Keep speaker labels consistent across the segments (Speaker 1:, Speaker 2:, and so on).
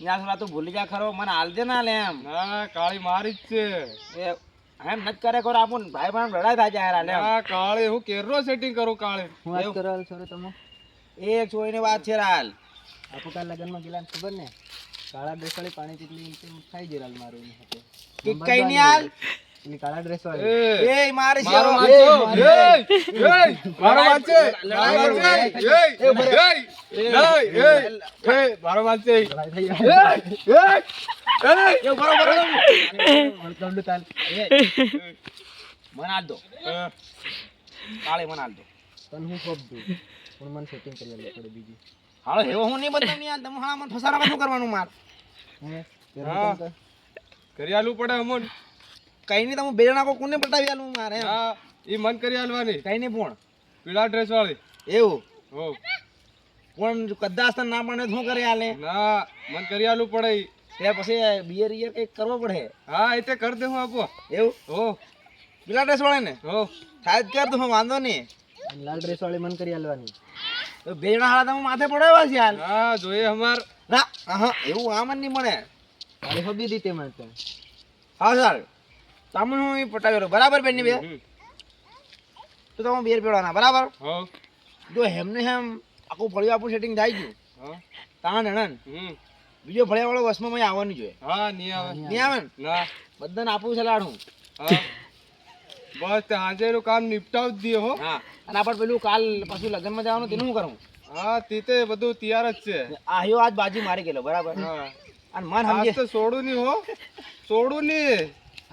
Speaker 1: યાર થોડા તું ભૂલી જા ખરો મને હાલ દે ના લે એમ
Speaker 2: ના કાળી મારી જ છે
Speaker 1: એ એમ નત કરે કરો આપણ ભાઈ ભાઈ લડાઈ થાય જાય યાર લે
Speaker 2: ના કાળી હું કેરો સેટિંગ કરું કાળી
Speaker 3: હું વાત કરો છો તમે
Speaker 1: એક છોઈને વાત છે હાલ
Speaker 3: આપુકા લગનમાં ગેલા ખબર ને કાળા ડ્રેસ વાળી પાણી ચીકલી ખાઈ ગયેલા મારું હતો
Speaker 1: કે કઈ નહીં હાલ
Speaker 3: પેલી કાળા ડ્રેસ વાળી
Speaker 1: એ મારે છે
Speaker 2: મારો
Speaker 1: એ,
Speaker 2: મારો વાત છે
Speaker 1: લડાઈ
Speaker 2: મારો વાત
Speaker 1: લડાઈ
Speaker 2: છે મારો વાત છે
Speaker 3: લડાઈ થઈ
Speaker 1: એ બરોબર
Speaker 3: ગયું ચાલ
Speaker 1: એ મને હાલ દો કાલે મને હાલ દો
Speaker 3: તને હું ખોપ દઉં પણ મને સેટિંગ કરી આલે પડે બીજી
Speaker 1: હાલો એવો હું નહીં બદનામ યાર તમે હા મને ફસારા શું કરવાનું માર
Speaker 3: હે
Speaker 2: હા. કરી આલવું પડે અમન
Speaker 1: કઈ નહીં તમે બે જણા કો કોને પટાવી આલું મારે એમ.
Speaker 2: હા ઈ મન કરી આલવાની
Speaker 1: કઈ નહીં પણ
Speaker 2: પીળા ડ્રેસ વાળી
Speaker 1: એવું
Speaker 2: હો
Speaker 1: પણ કદાચ તને ના પડે તો શું કરે હાલે
Speaker 2: ના મન કરી આલવું પડે ઈ.
Speaker 1: ત્યાર પછી બિયર ઈયર કંઈક કરવો પડે
Speaker 2: હા એ તે કરી દે હું આપો
Speaker 1: એવું
Speaker 2: હો
Speaker 1: પેલા ડ્રેસ વાળા ને
Speaker 2: હો
Speaker 1: થાય જ કર તો હું વાંધો નહીં
Speaker 3: લાલ ડ્રેસ વાળી મને કરી આલવાની
Speaker 1: તો બે જણા હાલા તમે માથે પડાવ્યા છે હાલ
Speaker 2: હા જોઈએ અમાર
Speaker 1: ના હા એવું આમ જ નહીં મળે
Speaker 3: અરે હબી દીતે મને તો
Speaker 1: હા સર તમને હું પટાવ્યો બરાબર બેન ની બે
Speaker 2: હમ.
Speaker 1: તો તમે બેર પેડવાના બરાબર
Speaker 2: હો
Speaker 1: જો હેમને હેમ આખું ફળિયું આપણું સેટિંગ થાય ગયું
Speaker 2: હા
Speaker 1: તાણ હણન
Speaker 2: હમ
Speaker 1: બીજો ફળિયા વાળો વસમાં મય આવવાની જોઈએ
Speaker 2: હા નહીં આવે
Speaker 1: નહીં આવે ને
Speaker 2: ના
Speaker 1: બધાને આપવું છે લાડું
Speaker 2: હા બસ તે હાજેરું કામ નિપટાવ જ દઈએ હો
Speaker 1: હા અને આપણે પેલું કાલ પાછું લગ્નમાં જવાનું તેનું શું કરું
Speaker 2: હા તે બધું તૈયાર જ છે
Speaker 1: આયો આજ બાજી મારી ગયેલો બરાબર
Speaker 2: હા
Speaker 1: અને મન
Speaker 2: આજ
Speaker 1: સમજે
Speaker 2: તો છોડું નહીં હો છોડું નહીં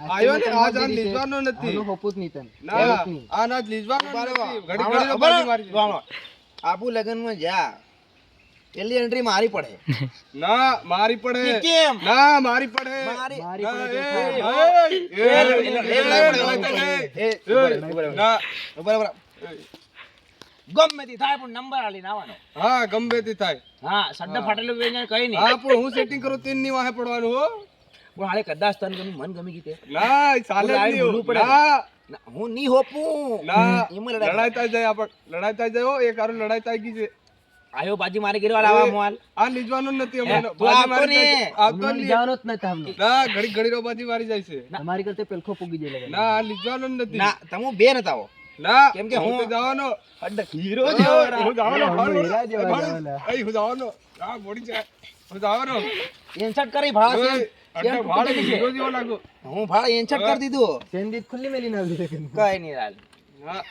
Speaker 2: આયો ને આજ આ લીધવાનો નથી
Speaker 3: આનું હોપું જ નહીં તને
Speaker 2: ના આ ના લીધવાનો નથી ઘડી ઘડી તો બાજી મારી જાય.
Speaker 1: આપું લગ્નમાં જા પેલી એન્ટ્રી મારી પડે
Speaker 2: ના મારી પડે
Speaker 1: કેમ
Speaker 2: ના મારી પડે
Speaker 1: મારી
Speaker 3: મારી
Speaker 2: ના,
Speaker 3: પડે
Speaker 2: એ,
Speaker 3: તો
Speaker 2: એ, ના
Speaker 1: બરાબર ગમે તે થાય પણ નંબર આલીને આવવાનો
Speaker 2: હા ગમે તે થાય
Speaker 1: હા સડ્ડા ફાટેલું વેચાણ કઈ નહીં
Speaker 2: હા પણ હું સેટિંગ કરું તેની ની વાહે પડવાનું હો
Speaker 1: પણ હાલે કદાચ તને ગમી મન ગમી ગઈ તે
Speaker 2: ના ઈ ચાલે જ
Speaker 1: આવીને
Speaker 2: નહીં
Speaker 1: ભૂલવું
Speaker 2: હો.
Speaker 1: પડે.
Speaker 2: ના
Speaker 1: ના, હું નહીં હોપું
Speaker 2: ના
Speaker 1: એમાં લડાઈ
Speaker 2: લડાઈ થાય જાય આપણ લડાઈ થાય જાય હો એક હારું લડાઈ થાય ગઈ છે
Speaker 1: આયો બાજી મારી ગયેલો આવા મોલ
Speaker 2: આ લીધવાનું જ નથી
Speaker 1: હે,
Speaker 2: અમને
Speaker 1: તું
Speaker 2: બાજી
Speaker 1: આપતો
Speaker 2: મારી
Speaker 1: ને.
Speaker 2: જાય છે. આપતો
Speaker 3: મને
Speaker 2: જ નહીં.
Speaker 3: જવાનો જ નથી આમનો
Speaker 2: ના ઘડી ઘડી રો બાજી મારી જાય છે
Speaker 3: તમારી કરતે પેલખો પૂગી જાય
Speaker 2: ના આ લીધવાનું જ નથી
Speaker 1: ના તમે બે નતા આવો
Speaker 2: ના
Speaker 1: કેમ કે
Speaker 2: હું
Speaker 1: હું-
Speaker 2: તો જવાનો
Speaker 1: અડ્ડા હીરો
Speaker 2: હું
Speaker 1: જેવો
Speaker 2: જવાનો
Speaker 3: હું હીરા જેવા
Speaker 2: ભાડું.
Speaker 3: જવાના.
Speaker 2: એ હું જવાનો આ બોડી છે હું જવાનો
Speaker 1: ઇન્સર્ટ કરી ભાડા
Speaker 2: ઓય, અડધો ભાડો હીરો જેવો લાગુ
Speaker 1: હું ભાડા ઇન્સર્ટ કરી દીધું
Speaker 3: સેન્ડીત ખુલ્લી મેલી ના દીધે
Speaker 1: કઈ નહીં હાલ
Speaker 2: ના